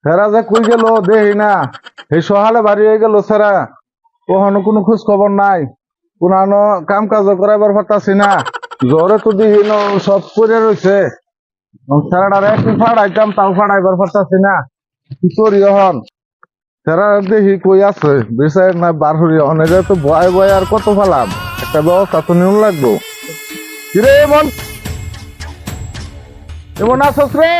সেরা যে কই গেল দেহি না, এই সহালে বাড়ি হয়ে গেল সেরা, কখনো কোনো খোঁজ খবর নাই, কোন কাম কাজ করাইবার পারতাছি না, জ্বরে তো দিহি সব করে রয়েছে, সেরাটারে একটু ফাড়াইতাম তাও ফাড়াইবার পারতাছি না, কি করি এখন? সেরা দেখি কই আছে বিষয় না বার হরি অনেকে তো ভয় ভয় আর কত ফালাম, একটা ব্যবস্থা তো নিয়ম লাগবো। কিরে এমন এমন আসস রে?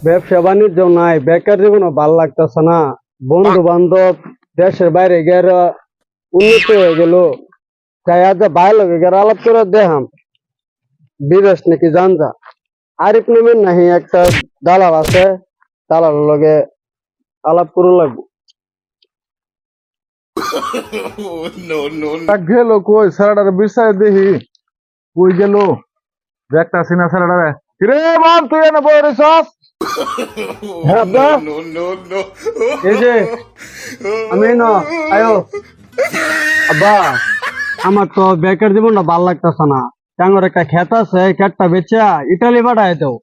ব্যবসা বাণিজ্য নাই, বেকার জীবনও ভাল লাগতেছে না। বন্ধু বান্ধব দেশের বাইরে গিয়ে উন্নত হয়ে গেল, তাই আজ বাইরে লগে গিয়ে আলাপ করে দেখাম বিদেশ নাকি জানজা। আরিফ নামের নাহি একটা দালাল আছে, দালাল লগে আলাপ করে লাগবো। গেল কই সেরাটারে বিষয় দেখি কই গেল, দেখতাছি না সেরাটারে। কিরে মন তুই এনে বই রেছস? হ্যাঁ আব্বা, এই যে আমি না আয়ো। আব্বা, আমার তো বেকার জীবনটা ভাল লাগতেছে না। টাঙ্গর একটা ক্ষেত আছে, ক্ষেতটা বেচা ইটালি পাঠায় দাও,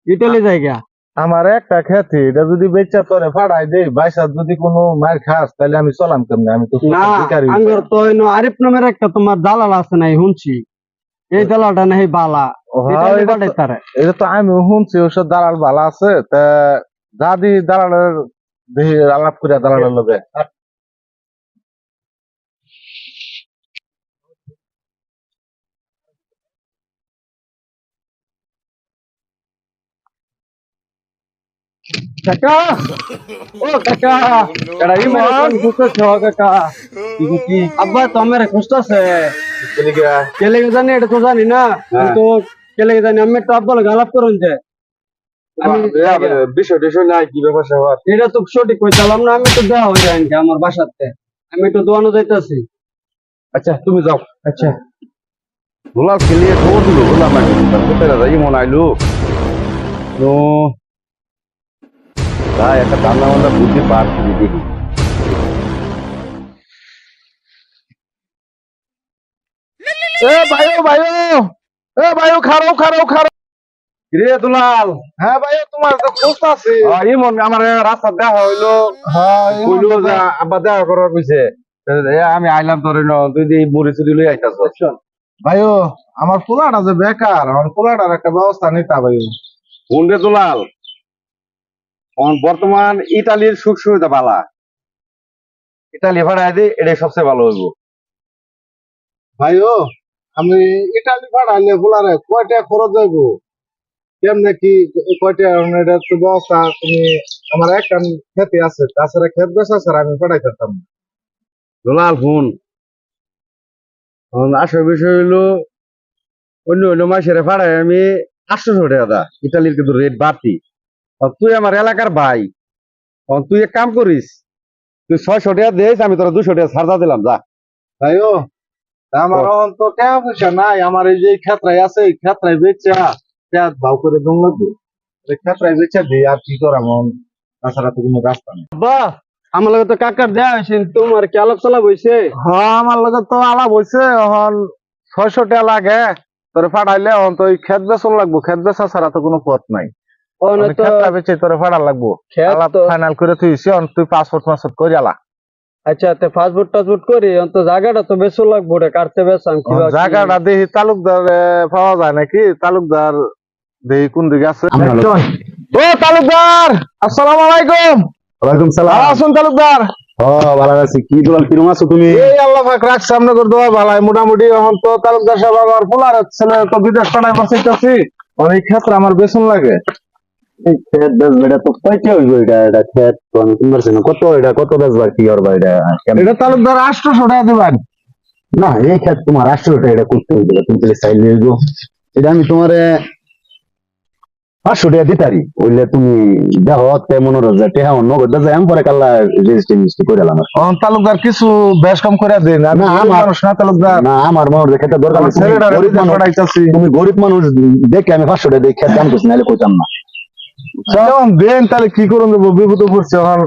ইটালি জায়গা। আমার একটা খ্যাতি এটা যদি বেচা তোরে ফাড়াই দেই বাইসাত যদি কোনো মার খাস তাহলে আমি চলাম কেমনে? আমি তো না, ভিখারি। আঙ্গর তো আরিফ নামের একটা তোমার দালাল আছে নাই শুনছি, এই দালালটা নাকি বালা, ইটালি পাঠায় তারে। এটা তো আমি শুনছি ওসব দালাল ভালো আছে, তা যা দি দালালের দেখি আলাপ করিয়া দালালের লগে। কাকা, ও কাকা, এরা ইমন খুঁজতেছ কাকা? আব্বা তো আমার খুঁজতেছে, কেলে জানি এটা তো জানি না, তো কেলে জানি আমি তো আব্বা লগে আলাপ করুন যে বিষয় টিষয় নাই, কি ব্যাপার স্যাপার? এটা তো সঠিক কইতালাম না, আমি তো দেওয়া হয়ে যায় আমার বাসাতে, আমি একটু দোয়ানো যাইতাছি। আচ্ছা তুমি যাও। আচ্ছা গোলাপ খেলিয়ে খবর দিল গোলাপ নাকি কোথায় যাই মন আইলো তো তাই একটা ধান্দা মান্দা বুদ্ধি পারছি দেখি। এ ভাইও ভাইও, এ ভাইও খারো খারো খারো। রে দুলাল। হ্যাঁ ভাইও তোমার তো খোঁজ আছে। ইমন আমার রাস্তা দেখা হইলো, হ্যাঁ কইলো যে আব্বা দেখা করার কইছে, আমি আইলাম তোর তুই দি মুড়ি চুরি লই আইতাছ। ভাইও আমার পোলাটা যে বেকার, আমার পোলাটার একটা ব্যবস্থা নিতা ভাইও। কোন রে দুলাল? বর্তমান ইতালির সুখ সুবিধা বালা, ইতালি ভাড়ায় দিই এটাই সবচেয়ে ভালো হইব। ভাইও আমি ইটালি ভাড়াইলে পোলারে কয়টা খরচ যাইব, কেমনে কি কয়টা এটা তো ব্যবস্থা তুমি? আমার একটা খেতে আছে, তাছাড়া খেত বেচা ছাড়া আমি পাঠাই পারতাম না। দুলাল শুন, আসল বিষয় হইলো অন্য অন্য মাসের ভাড়ায় আমি 800 টাকা দা, ইতালির কিন্তু রেট বাড়তি। তুই আমার এলাকার ভাই, তুই এক কাম করিস, তুই 600 টাকা দিস, আমি তোরা 200 টাকা ছাড় দিলাম যা। ভাইও আমার এখন তো টাকা পয়সা নাই, আমার এই যে ক্ষেত্রাই আছে, এই ক্ষেত্রাই বেচা ভাও করে দম লাগবে, ক্ষেত্রাই বেচা দিই আর কি করাম, তাছাড়া তো কোনো রাস্তা নেই। আব্বা, আমার লগে তো কাকার দেয়া হয়েছে, তোমার কি আলাপ চালাপ হয়েছে? হ্যাঁ আমার লগে তো আলাপ হয়েছে, এখন 600 টাকা লাগে তোরে ফাটাইলে, এখন তো ওই ক্ষেত বেচন লাগবো, ক্ষেত বেচা ছাড়া তো কোনো পথ নাই। ক্ষেতটা বেচে তোরে ফাটার লাগবো, আলাপ ফাইনাল করে তুইছি, তুই পাসপোর্ট মাসপোর্ট করে আলা। আচ্ছা তে ফাস্টফুড টাসফুড করি, অন্ত জায়গাটা তো বেশি লাগবো রে, কাটতে বেসাম কিবা জায়গাটা দেখি তালুকদার পাওয়া যায় নাকি, তালুকদার দেখি কোন দিকে আছে। ও তালুকদার, আসসালামু আলাইকুম। ওয়ালাইকুম সালাম। আসুন তালুকদার। ভালো আছি। কি দুলাল, কিরম আছো তুমি? এই আল্লাহ পাক রাখছে আপনাদের দোয়া ভালাই মোটামুটি। এখন তো তালুকদার সাহেব আমার পোলার ছেলে তো বিদেশ পাঠাই পাঠাইতেছি, অনেক ক্ষেত্রে আমার বেতন লাগে। এই ক্ষেত বেচবা, এটা তো কয়টা হইব? এটা ক্ষেত তো আমি কিনবার চাই না। কত এটা, কত বেচবা, কি করবা এটা? এটা তালুকদার 800 টাকা দিবেন। না, এই ক্ষেত তোমার 800 টাকা এটা করতে হইবে, তুমি তাহলে চাইলে হইব। এটা আমি তোমার 500 টাকা দিতারি, ওইলে তুমি দেখো তে মনে রাখা টেহা নগদ যায়, আমি পরে কাল্লা রেজিস্ট্রি করে এলাম। তালুকদার কিছু বেশ কম করে দিন। না আমার না তালুকদার, না, আমার মনে হয় ক্ষেতের দরকার নেই। তুমি গরিব মানুষ দেখে আমি 500 টাকা দিয়ে ক্ষেত দাম করছি, নাহলে কইতাম না। দেন তাহলে কি করুন, দেবো বিপদ পড়ছে এখন।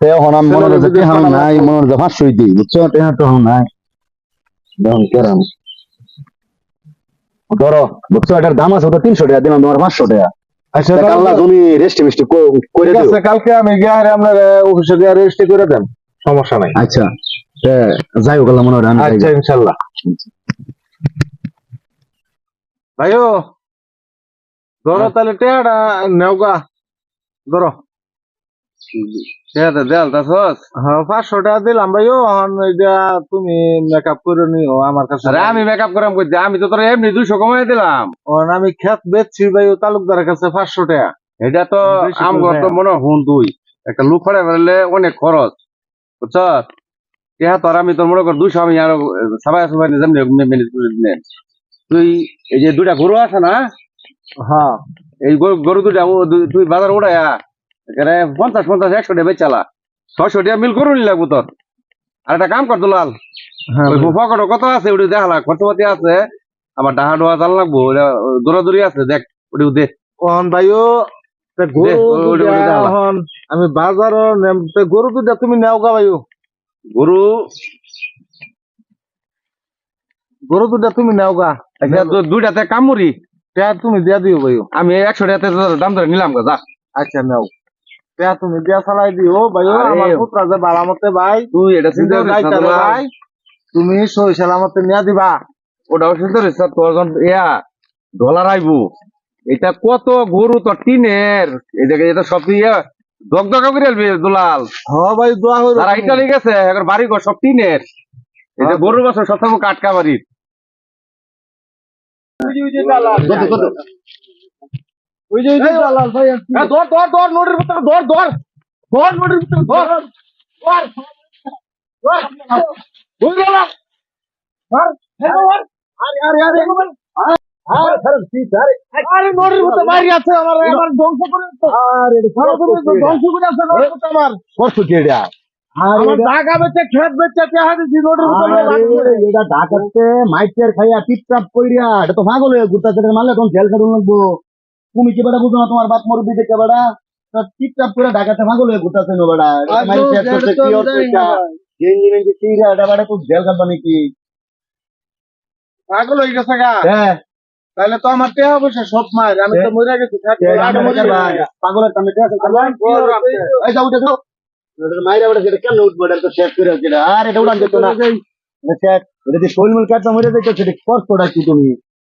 এখন আমি মনে হচ্ছে টেহা নাই, মনে হচ্ছে 500 দিই, বুঝছো? টেহা তো নাই, দেখুন কেরাম ধরো বুঝছো এটার দাম আছে ওটা 300 টাকা দিলাম তোমার 500 টাকা আচ্ছা তা তাহলে আল্লাহ তুমি রেস্ট মিষ্টি করে ঠিক দিও আছে, কালকে আমি গিয়ে আর আপনার অফিসে গিয়ে রেজিস্ট্রি করে দেন, সমস্যা নাই। আচ্ছা যাই হোক আল্লাহ মনে হয় আমি যাই। আচ্ছা ইনশাল্লাহ। ভাইও ধরো তাহলে টেয়াটা নেওগা, ধরো টেহাতে দেয়াল তাছস হ্যাঁ 500 টাকা দিলাম ভাইও, এখন এটা তুমি মেকআপ করে নিও আমার কাছে। আরে আমি মেকআপ করাম কইতে আমি তো তোর এমনি 200 কমাই দিলাম। এখন আমি খেত বেচছি ভাইও তালুকদারের কাছে 500 টাকা। এটা তো বেশি আমগর করে তো দেয়া। মনে হয় হুন তুই একটা লুক ফাড়ে ফেললে অনেক খরচ বুঝছ। টেহা তোর আমি তোর মনে কর 200 আমি আরো সবাই সবাই যেমনি ম্যানেজ করে দিলেন। তুই এই যে দুইটা গরু আছে না, হ্যাঁ এই গরু দুইটা তুই বাজার উড়াইয়া এখানে 50 100 টাকা বেচালা, 600 টাকা মিল করুন লাগবো তোর। আর একটা কাম কর দুলাল, হ্যাঁ ওই পকেটে কত আছে ওটি দেখালা, খরচপাতি আছে আমার ডাহা ডোয়া জাল লাগবো, দৌড়াদৌড়ি আছে দেখ ওটি দে। এখন ভাইও তা গরু ওটা দুইটা দেখালা। এখন আমি বাজারও গরু দুইটা তুমি নেওগা ভাইও, গরু গরু দুইটা তুমি নেওগা, আচ্ছা তো দুইটাতে কামড়ি টাকা তুমি দিয়া দিও ভাইও। আমি 100 টাকাতে দাম ধরে নিলাম গা যা। আচ্ছা নাও, টাকা তুমি দিয়া চালাই দিও ভাইও। আরে, আমার পুত্রা যে বালামতে ভাই, তুই এটা চিন্তা নিজের করিস না গাইতারে দুলাল। ভাই, তুমি সই সালামতে নিয়া দিবা। ওটাও চিন্তা করিস না, তোর যখন ডলার আইবো এটা কত গরু তোর টিনের এটা সব তুই দগদগা করে আলবি দুলাল। হ ভাই দোয়া হইল। তারা ইটালি গেছে এখন বাড়ি ঘর সব টিনের, এটা গরুর বছর সবসময় কাটকা বাড়ির। ওই যে দালাল ভাই আসছে। ধর ধর ধর নোটের ভিতরে ধর ধর ধর নোটের ভিতরে ধর ধর ওই দালাল ধর, ধর। আরে আরে আরে আরে নোটের মতো বাইরে আছে, আমার ধ্বংস করে দিচ্ছে। আমার ধ্বংস করে আছে নোটের মতো আমার। করছো কি এটা আমার ঢাকা বেচে খেত বেচে টাকা দিছি নোটের মতো এটা ঢাকাতে মাইকের খাইয়া টিপটাপ কইরা এটা তো পাগল হয়ে ঘুরতেছে মারলে তখন জেল কাটুন লাগবো। তুমি কি বেটা বুঝো না তোমার বাপ মরবি দেখে বেটা টিপটাপ করে ঢাকাতে পাগল হয়ে ঘুরতেছে না বেটা জেল কাটবা নাকি পাগল হয়ে গেছে গা। হ্যাঁ তাহলে তো আমার টাকা পয়সা সব মার, আমি তো মরে গেছি। পাগলের সামনে এই যাও উঠে যাও মাইরা বেটা যেটা কেন উঠবো এটা তো শেষ করে আর এটা উড়ান যেত না এটা শৈল মিল কাটবা মরে যাইতো সেটা কষ্টটা কি তুমি